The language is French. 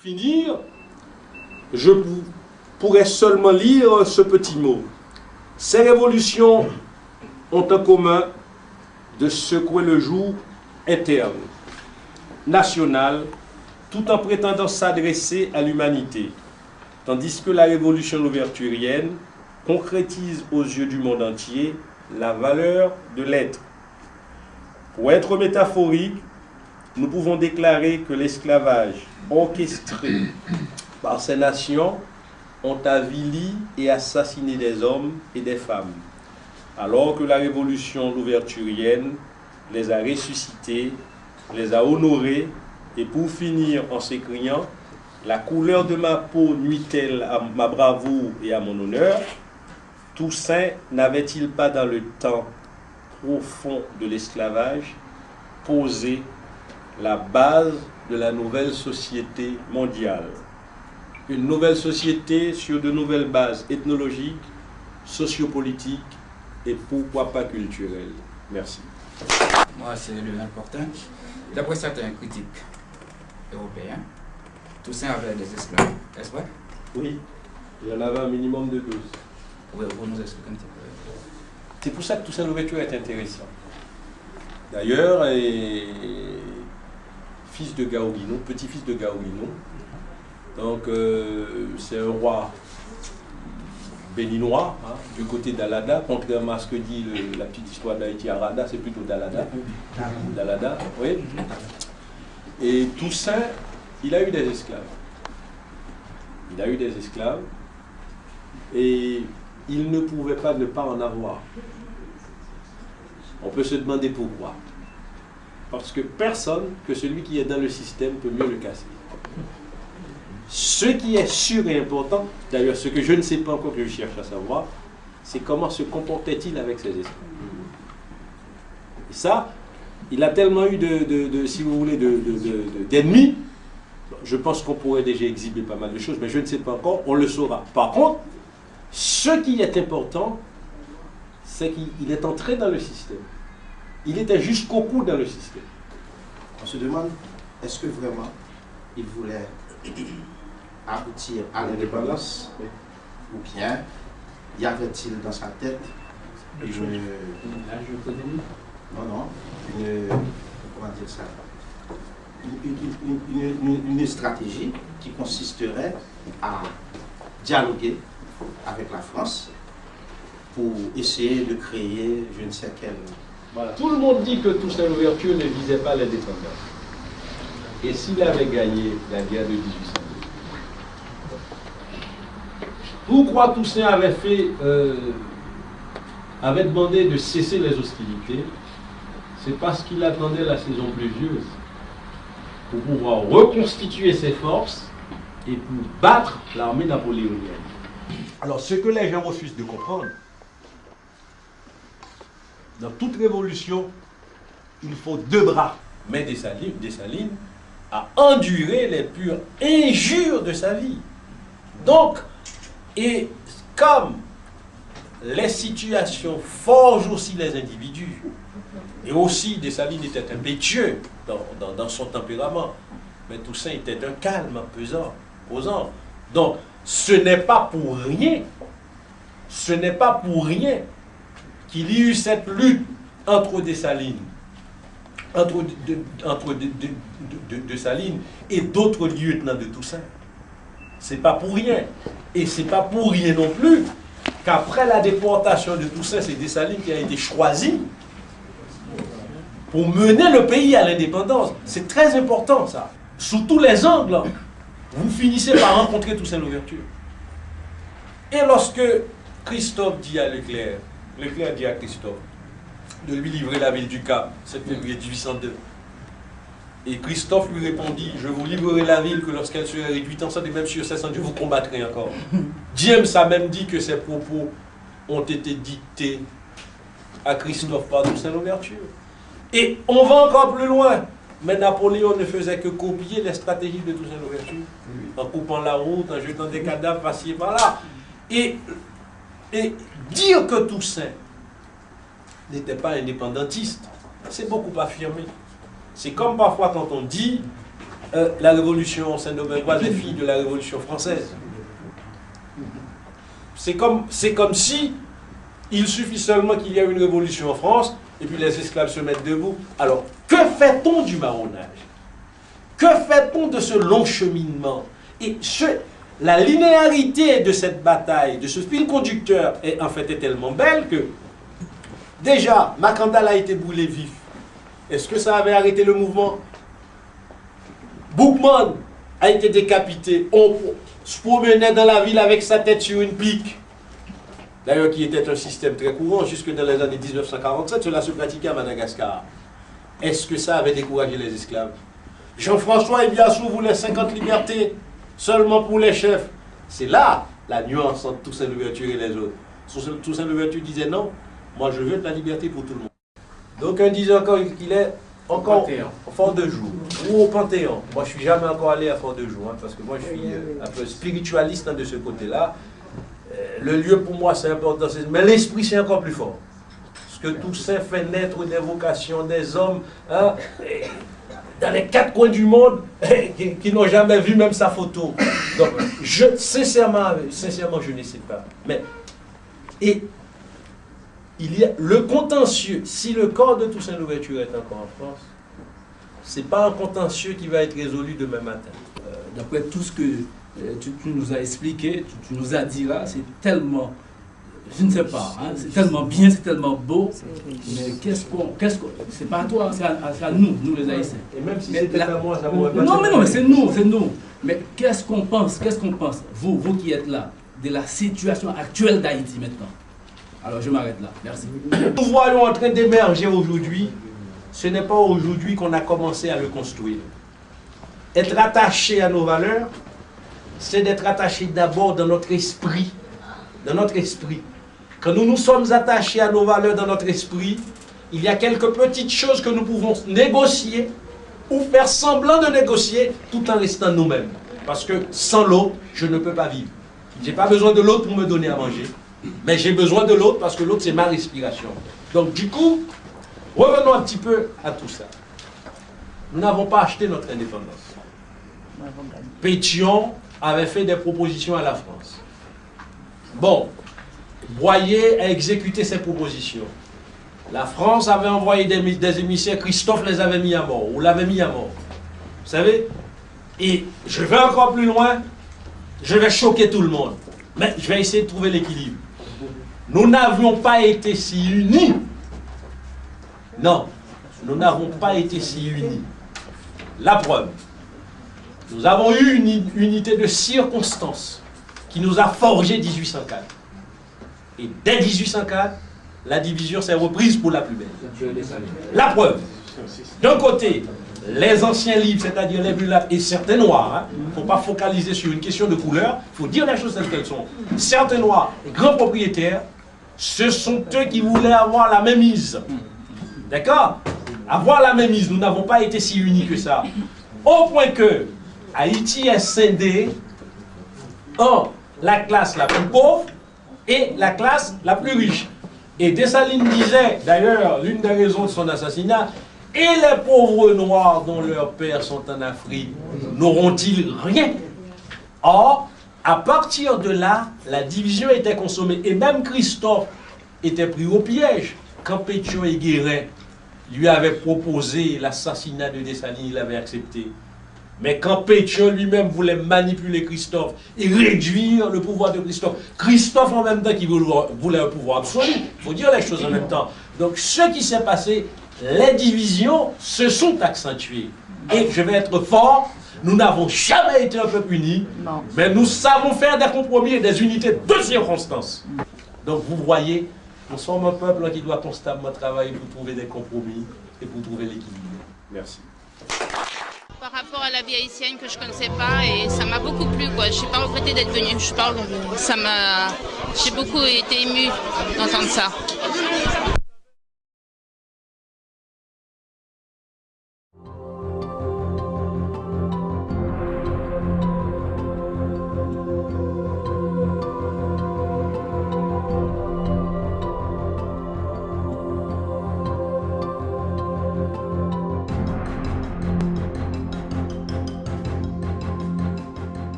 finir, je pourrais seulement lire ce petit mot. Ces révolutions ont en commun de secouer le joug interne, national, tout en prétendant s'adresser à l'humanité, tandis que la révolution louverturienne concrétise aux yeux du monde entier la valeur de l'être. Pour être métaphorique, nous pouvons déclarer que l'esclavage orchestré par ces nations ont avili et assassiné des hommes et des femmes, alors que la révolution louverturienne les a ressuscités, les a honorés, et pour finir en s'écriant « La couleur de ma peau nuit-elle à ma bravoure et à mon honneur ?» Toussaint n'avait-il pas dans le temps profond de l'esclavage posé la base de la nouvelle société mondiale? Une nouvelle société sur de nouvelles bases ethnologiques, sociopolitiques et pourquoi pas culturelles. Merci. Moi, c'est le important. D'après certains critiques européens, Toussaint avait des esclaves, est-ce vrai? Oui, il y en avait un minimum de 12. Oui, vous nous expliquez un petit peu. C'est pour ça que Toussaint Louverture est intéressant. D'ailleurs, fils de Gaouguinou, petit-fils de Gaouguinou, donc c'est un roi béninois, hein, du côté d'Alada, contrairement à ce que dit la petite histoire d'Haïti Arada, c'est plutôt d'Alada. D'Alada, oui. Et Toussaint, il a eu des esclaves. Il a eu des esclaves et il ne pouvait pas ne pas en avoir. On peut se demander pourquoi. Parce que personne que celui qui est dans le système peut mieux le casser. Ce qui est sûr et important, d'ailleurs ce que je ne sais pas encore, que je cherche à savoir, c'est comment se comportait-il avec ses esclaves. Et ça, il a tellement eu si vous voulez, d'ennemis, je pense qu'on pourrait déjà exhiber pas mal de choses, mais je ne sais pas encore, on le saura. Par contre, ce qui est important, c'est qu'il est entré dans le système. Il était jusqu'au cou dans le système. On se demande, est-ce que vraiment il voulait aboutir à l'indépendance, ou bien y avait-il dans sa tête une stratégie qui consisterait à dialoguer avec la France pour essayer de créer je ne sais quel... Voilà. Tout le monde dit que Toussaint Louverture ne visait pas l'indépendance. Et s'il avait gagné la guerre de 1802, pourquoi Toussaint avait demandé de cesser les hostilités? C'est parce qu'il attendait la saison pluvieuse pour pouvoir reconstituer ses forces et pour battre l'armée napoléonienne. Alors, ce que les gens refusent de comprendre, dans toute révolution, il faut deux bras. Mais Dessalines a enduré les pures injures de sa vie. Donc, et comme les situations forgent aussi les individus, et aussi Dessalines était impétueux dans son tempérament, mais Toussaint était un calme, posant. Donc, ce n'est pas pour rien qu'il y eut cette lutte entre Dessalines, Dessalines et d'autres lieutenants de Toussaint. C'est pas pour rien. Et c'est pas pour rien non plus qu'après la déportation de Toussaint, c'est Dessalines qui a été choisi pour mener le pays à l'indépendance. C'est très important ça. Sous tous les angles, vous finissez par rencontrer Toussaint Louverture. Et lorsque Christophe dit à Leclerc dit à Christophe de lui livrer la ville du Cap, 7 février 1802. Et Christophe lui répondit, je vous livrerai la ville que lorsqu'elle sera réduite en sang, et même sur 700, je vous combattrai encore. James a même dit que ses propos ont été dictés à Christophe par Toussaint Louverture. Et on va encore plus loin. Mais Napoléon ne faisait que copier les stratégies de Toussaint Louverture, en coupant la route, en jetant des cadavres par-ci et par-là. Et dire que Toussaint n'était pas indépendantiste, c'est beaucoup affirmé. C'est comme parfois quand on dit la révolution saint-domingoise est fille de la révolution française. C'est comme si il suffit seulement qu'il y ait une révolution en France et puis les esclaves se mettent debout. Alors, que fait-on du marronnage? Que fait-on de ce long cheminement? Et la linéarité de cette bataille, de ce fil conducteur, est tellement belle que, déjà, Macandal a été brûlé vif. Est-ce que ça avait arrêté le mouvement? Boukman a été décapité. On se promenait dans la ville avec sa tête sur une pique. D'ailleurs, qui était un système très courant jusque dans les années 1947. Cela se pratiquait à Madagascar. Est-ce que ça avait découragé les esclaves? Jean-François Ibiassou voulait 50 libertés seulement pour les chefs. C'est là la nuance entre Toussaint Louverture et les autres. Toussaint Louverture disait non, moi je veux de la liberté pour tout le monde. Donc on disait encore qu'il est encore au Fort de Joux ou au Panthéon. Moi je ne suis jamais encore allé à Fort de Joux, parce que moi je suis un peu spiritualiste de ce côté-là. Le lieu pour moi c'est important, mais l'esprit c'est encore plus fort. Parce que Toussaint fait naître des vocations des hommes dans les 4 coins du monde qui n'ont jamais vu même sa photo. Donc, sincèrement, je ne sais pas. Mais, et il y a le contentieux. Si le corps de Toussaint Louverture est encore en France, ce n'est pas un contentieux qui va être résolu demain matin. D'après tout ce que tu nous as expliqué, tu nous as dit là, c'est tellement... Je ne sais pas, hein, c'est tellement bien, c'est tellement beau, mais c'est pas à toi, c'est à nous les Haïtiens. Et même si c'était à moi, ça m'aurait pas... Non, mais c'est nous. Mais qu'est-ce qu'on pense, vous qui êtes là, de la situation actuelle d'Haïti maintenant? Alors je m'arrête là, merci. Nous voyons en train d'émerger aujourd'hui, ce n'est pas aujourd'hui qu'on a commencé à le construire. Être attaché à nos valeurs, c'est d'être attaché d'abord dans notre esprit. Dans notre esprit. Quand nous nous sommes attachés à nos valeurs dans notre esprit, il y a quelques petites choses que nous pouvons négocier ou faire semblant de négocier tout en restant nous-mêmes. Parce que sans l'autre, je ne peux pas vivre. Je n'ai pas besoin de l'autre pour me donner à manger, mais j'ai besoin de l'autre parce que l'autre, c'est ma respiration. Donc du coup, revenons un petit peu à tout ça. Nous n'avons pas acheté notre indépendance. Pétion avait fait des propositions à la France. Bon, Boyer a exécuté ses propositions. La France avait envoyé des émissaires, Christophe les avait mis à mort, ou l'avait mis à mort. Vous savez? Et je vais encore plus loin, je vais choquer tout le monde. Mais je vais essayer de trouver l'équilibre. Nous n'avions pas été si unis. Non, nous n'avons pas été si unis. La preuve, nous avons eu une unité de circonstances qui nous a forgé 1804. Et dès 1804, la division s'est reprise pour la plus belle. La preuve, d'un côté, les anciens libres, c'est-à-dire les mulâtres et certains noirs, il ne faut pas focaliser sur une question de couleur, il faut dire les choses telles qu'elles sont. Certains noirs, les grands propriétaires, ce sont eux qui voulaient avoir la même mise. D'accord? Avoir la même mise, nous n'avons pas été si unis que ça. Au point que Haïti est scindé en la classe la plus pauvre et la classe la plus riche. Et Dessalines disait, d'ailleurs, l'une des raisons de son assassinat, et les pauvres noirs dont leurs pères sont en Afrique, n'auront-ils rien? Or, à partir de là, la division était consommée. Et même Christophe était pris au piège. Quand Pétion et Guérin lui avaient proposé l'assassinat de Dessalines, il avait accepté. Mais quand Pétion lui-même voulait manipuler Christophe et réduire le pouvoir de Christophe, Christophe en même temps qui voulait un pouvoir absolu, il faut dire les choses en même temps. Donc ce qui s'est passé, les divisions se sont accentuées. Et je vais être fort, nous n'avons jamais été un peuple uni, mais nous savons faire des compromis et des unités de circonstances. Donc vous voyez, nous sommes un peuple qui doit constamment travailler pour trouver des compromis et pour trouver l'équilibre. Merci. Par rapport à la vie haïtienne que je ne connaissais pas, et ça m'a beaucoup plu, quoi. Je n'ai pas regretté d'être venue. J'ai beaucoup été émue d'entendre ça.